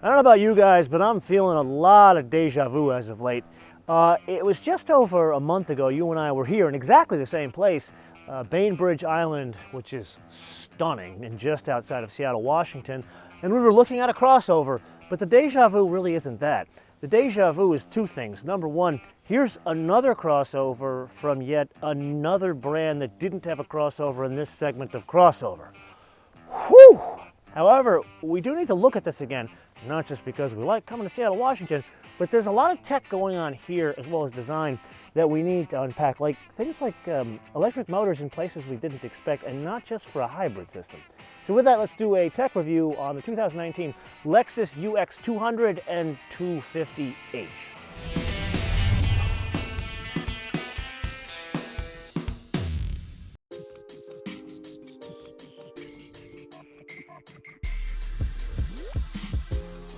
I don't know about you guys, but I'm feeling a lot of deja vu as of late. It was just over a month ago you and I were here in exactly the same place, Bainbridge Island, which is stunning and just outside of Seattle, Washington, and we were looking at a crossover, but the deja vu really isn't that. The deja vu is two things. Number one, here's another crossover from yet another brand that didn't have a crossover in this segment of crossover. Whew! However, we do need to look at this again, not just because we like coming to Seattle, Washington, but there's a lot of tech going on here as well as design that we need to unpack, like things like electric motors in places we didn't expect, and not just for a hybrid system. So with that, let's do a tech review on the 2019 Lexus UX200 and 250h.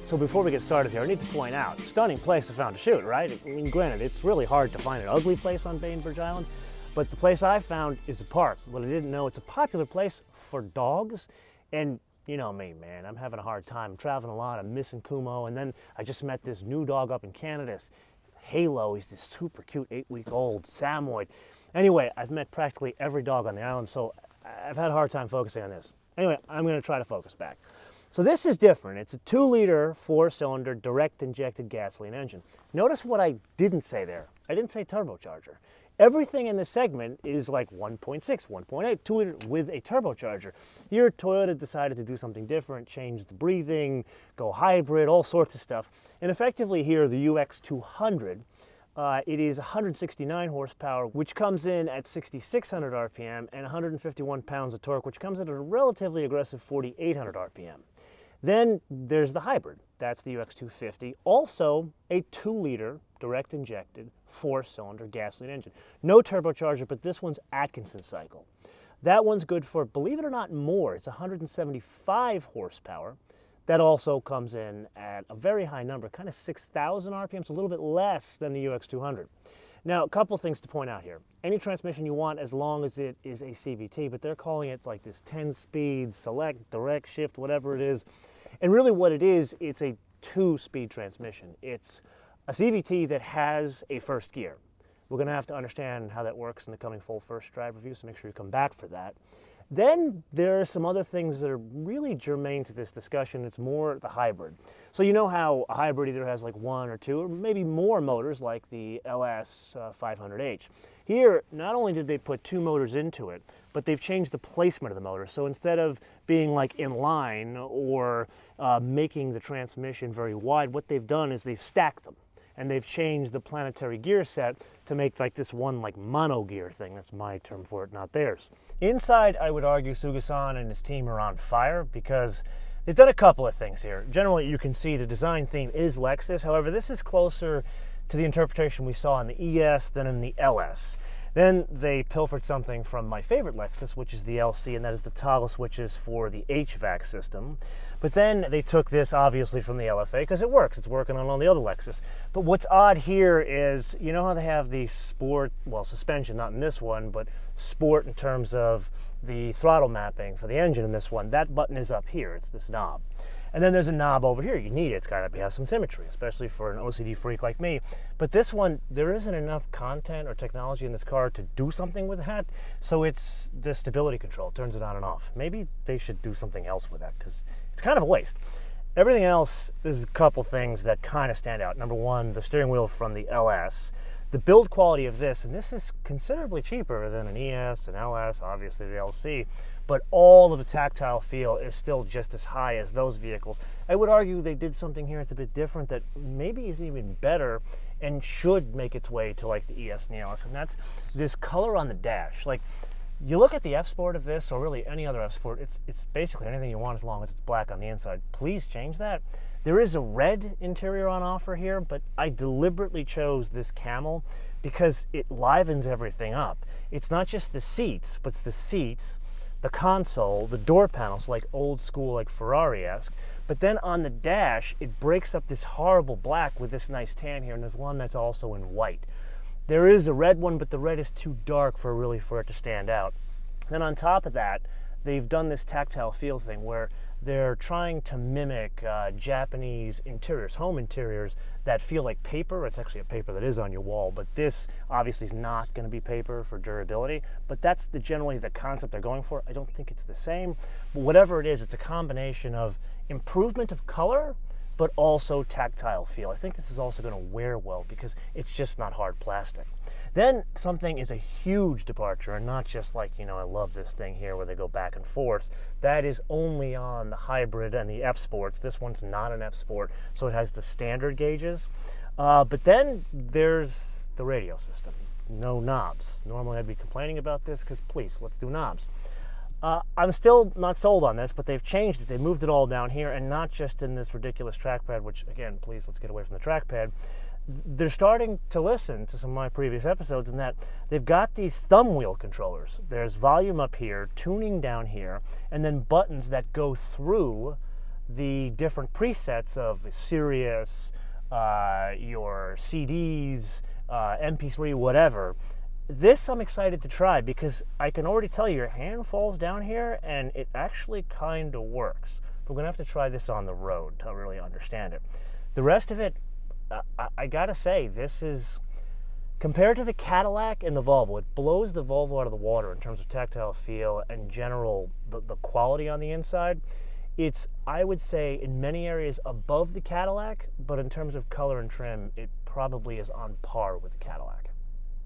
So before we get started here, I need to point out, stunning place I found to shoot, right? I mean, granted, it's really hard to find an ugly place on Bainbridge Island, but the place I found is a park. What I didn't know, it's a popular place for dogs, and you know me, man, I'm having a hard time. I'm traveling a lot, I'm missing Kumo, and then I just met this new dog up in Canada, Halo. He's this super cute 8-week-old Samoyed. Anyway, I've met practically every dog on the island, so I've had a hard time focusing on this. Anyway, I'm gonna try to focus back. So this is different. It's a 2-liter, 4-cylinder, direct injected gasoline engine. Notice what I didn't say there. I didn't say turbocharger. Everything in this segment is like 1.6, 1.8, 2-liter with a turbocharger. Here, Toyota decided to do something different, change the breathing, go hybrid, all sorts of stuff. And effectively here, the UX200, it is 169 horsepower, which comes in at 6,600 RPM, and 151 pounds of torque, which comes in at a relatively aggressive 4,800 RPM. Then there's the hybrid. That's the UX250, also a 2-liter direct injected 4-cylinder gasoline engine. No turbocharger, but this one's Atkinson cycle. That one's good for, believe it or not, more. It's 175 horsepower. That also comes in at a very high number, kind of 6,000 RPMs, a little bit less than the UX200. Now, a couple things to point out here. Any transmission you want as long as it is a CVT, but they're calling it like this 10-speed, select, direct, shift, whatever it is. And really what it is, it's a 2-speed transmission. It's a CVT that has a first gear. We're gonna have to understand how that works in the coming full first drive review, so make sure you come back for that. Then there are some other things that are really germane to this discussion. It's more the hybrid. So you know how a hybrid either has like 1 or 2 or maybe more motors like the LS 500H. Here, not only did they put 2 motors into it, but they've changed the placement of the motor. So instead of being like in line or making the transmission very wide, what they've done is they've stacked them. And they've changed the planetary gear set to make like this one like mono gear thing. That's my term for it, not theirs. Inside, I would argue Suga-san and his team are on fire because they've done a couple of things here. Generally, you can see the design theme is Lexus. However, this is closer to the interpretation we saw in the ES than in the LS. Then they pilfered something from my favorite Lexus, which is the LC, and that is the toggle switches for the HVAC system. But then they took this obviously from the LFA because it works. It's working on all the other Lexus. But what's odd here is, you know how they have the sport, well, suspension, not in this one, but sport in terms of the throttle mapping for the engine in this one. That button is up here. It's this knob. And then there's a knob over here. You need it. It's got to have some symmetry, especially for an OCD freak like me. But this one, there isn't enough content or technology in this car to do something with that. So it's the stability control. It turns it on and off. Maybe they should do something else with that because it's kind of a waste. Everything else, there's a couple things that kind of stand out. Number one, the steering wheel from the LS. The build quality of this, and this is considerably cheaper than an ES, an LS, obviously the LC, but all of the tactile feel is still just as high as those vehicles. I would argue they did something here that's a bit different that maybe is even better and should make its way to like the ES and the LS, and that's this color on the dash. Like, you look at the F-Sport of this, or really any other F-Sport, it's basically anything you want as long as it's black on the inside. Please change that. There is a red interior on offer here, but I deliberately chose this camel because it livens everything up. It's not just the seats, but it's the seats, the console, the door panels, like old school, like Ferrari-esque. But then on the dash, it breaks up this horrible black with this nice tan here, and there's one that's also in white. There is a red one, but the red is too dark for it to stand out. Then on top of that, they've done this tactile feel thing where They're trying to mimic Japanese interiors, home interiors that feel like paper. It's actually a paper that is on your wall, but this obviously is not going to be paper for durability, but that's generally the concept they're going for. I don't think it's the same, but whatever it is, it's a combination of improvement of color, but also tactile feel. I think this is also going to wear well because it's just not hard plastic. Then something is a huge departure, and not just like, you know, I love this thing here where they go back and forth. That is only on the hybrid and the F Sports. This one's not an F Sport, so it has the standard gauges. But then there's the radio system. No knobs. Normally I'd be complaining about this because please, let's do knobs. I'm still not sold on this, but they've changed it. They moved it all down here, and not just in this ridiculous trackpad, which again, please, let's get away from the trackpad. They're starting to listen to some of my previous episodes in that they've got these thumb wheel controllers. There's volume up here, tuning down here, and then buttons that go through the different presets of Sirius, your CDs, MP3, whatever. This I'm excited to try because I can already tell you your hand falls down here and it actually kind of works. We're going to have to try this on the road to really understand it. The rest of it, I gotta say, this is, compared to the Cadillac and the Volvo, it blows the Volvo out of the water in terms of tactile feel and general, the quality on the inside. It's, I would say, in many areas above the Cadillac, but in terms of color and trim, it probably is on par with the Cadillac.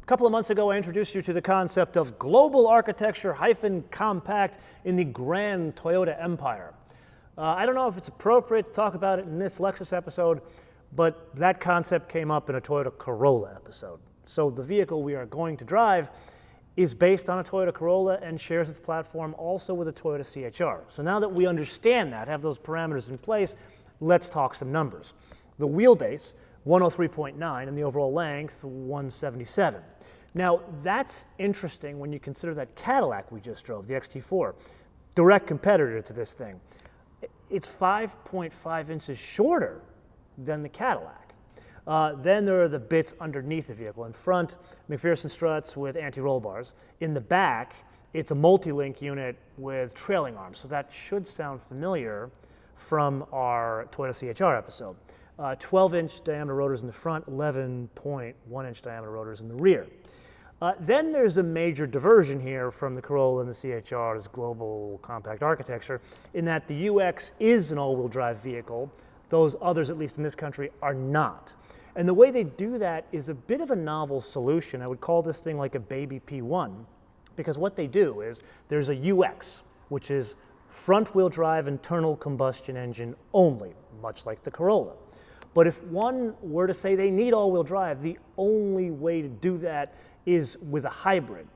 A couple of months ago, I introduced you to the concept of global architecture - compact in the grand Toyota empire. I don't know if it's appropriate to talk about it in this Lexus episode, but that concept came up in a Toyota Corolla episode. So the vehicle we are going to drive is based on a Toyota Corolla and shares its platform also with a Toyota CHR. So now that we understand that, have those parameters in place, let's talk some numbers. The wheelbase, 103.9, and the overall length, 177. Now, that's interesting when you consider that Cadillac we just drove, the XT4, direct competitor to this thing. It's 5.5 inches shorter than the Cadillac. Then there are the bits underneath the vehicle. In front, McPherson struts with anti-roll bars. In the back, it's a multi-link unit with trailing arms. So that should sound familiar from our Toyota CHR episode. 12-inch diameter rotors in the front, 11.1-inch diameter rotors in the rear. Then there's a major diversion here from the Corolla and the CHR's global compact architecture in that the UX is an all-wheel drive vehicle. Those others, at least in this country, are not. And the way they do that is a bit of a novel solution. I would call this thing like a baby P1, because what they do is there's a UX, which is front-wheel drive internal combustion engine only, much like the Corolla. But if one were to say they need all-wheel drive, the only way to do that is with a hybrid.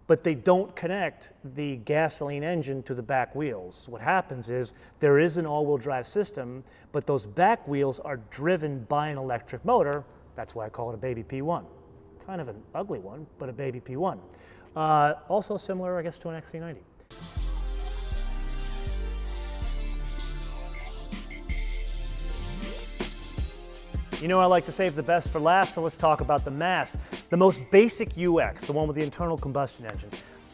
But they don't connect the gasoline engine to the back wheels. What happens is there is an all-wheel drive system, but those back wheels are driven by an electric motor. That's why I call it a baby P1. Kind of an ugly one, but a baby P1. Also similar, I guess, to an XC90. You know I like to save the best for last, so let's talk about the mass. The most basic UX, the one with the internal combustion engine,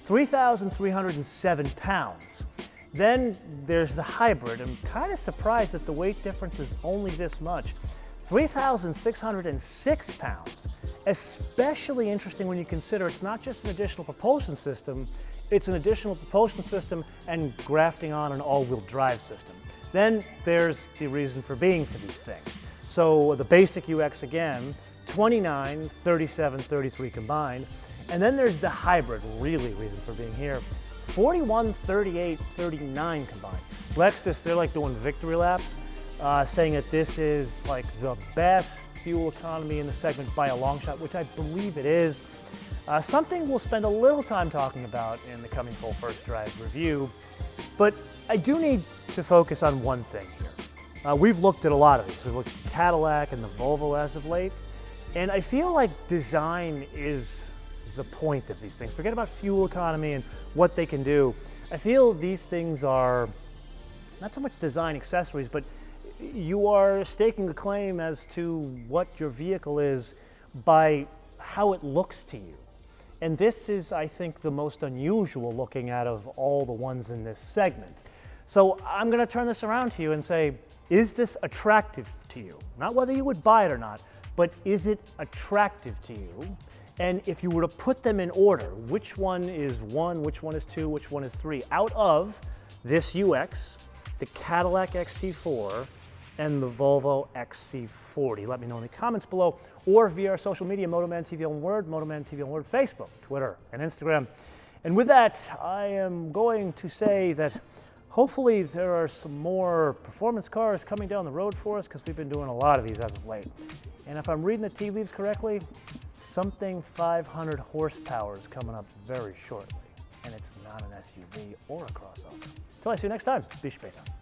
3,307 pounds. Then there's the hybrid. I'm kind of surprised that the weight difference is only this much. 3,606 pounds. Especially interesting when you consider it's not just an additional propulsion system, it's an additional propulsion system and grafting on an all-wheel drive system. Then there's the reason for being for these things. So the basic UX again, 29, 37, 33 combined. And then there's the hybrid, really reason for being here, 41, 38, 39 combined. Lexus, they're like doing victory laps, saying that this is like the best fuel economy in the segment by a long shot, which I believe it is. Something we'll spend a little time talking about in the coming full first drive review. But I do need to focus on one thing here. We've looked at a lot of these. We've looked at Cadillac and the Volvo as of late. And I feel like design is the point of these things. Forget about fuel economy and what they can do. I feel these things are not so much design accessories, but you are staking a claim as to what your vehicle is by how it looks to you. And this is, I think, the most unusual looking out of all the ones in this segment. So I'm going to turn this around to you and say, is this attractive to you? Not whether you would buy it or not, but is it attractive to you? And if you were to put them in order, which one is 1, which one is 2, which one is 3, out of this UX, the Cadillac XT4, and the Volvo XC40? Let me know in the comments below, or via our social media, MotoManTV on Word, MotoManTV on Word, Facebook, Twitter, and Instagram. And with that, I am going to say that hopefully there are some more performance cars coming down the road for us, because we've been doing a lot of these as of late. And if I'm reading the tea leaves correctly, something 500 horsepower is coming up very shortly. And it's not an SUV or a crossover. Until I see you next time, be später.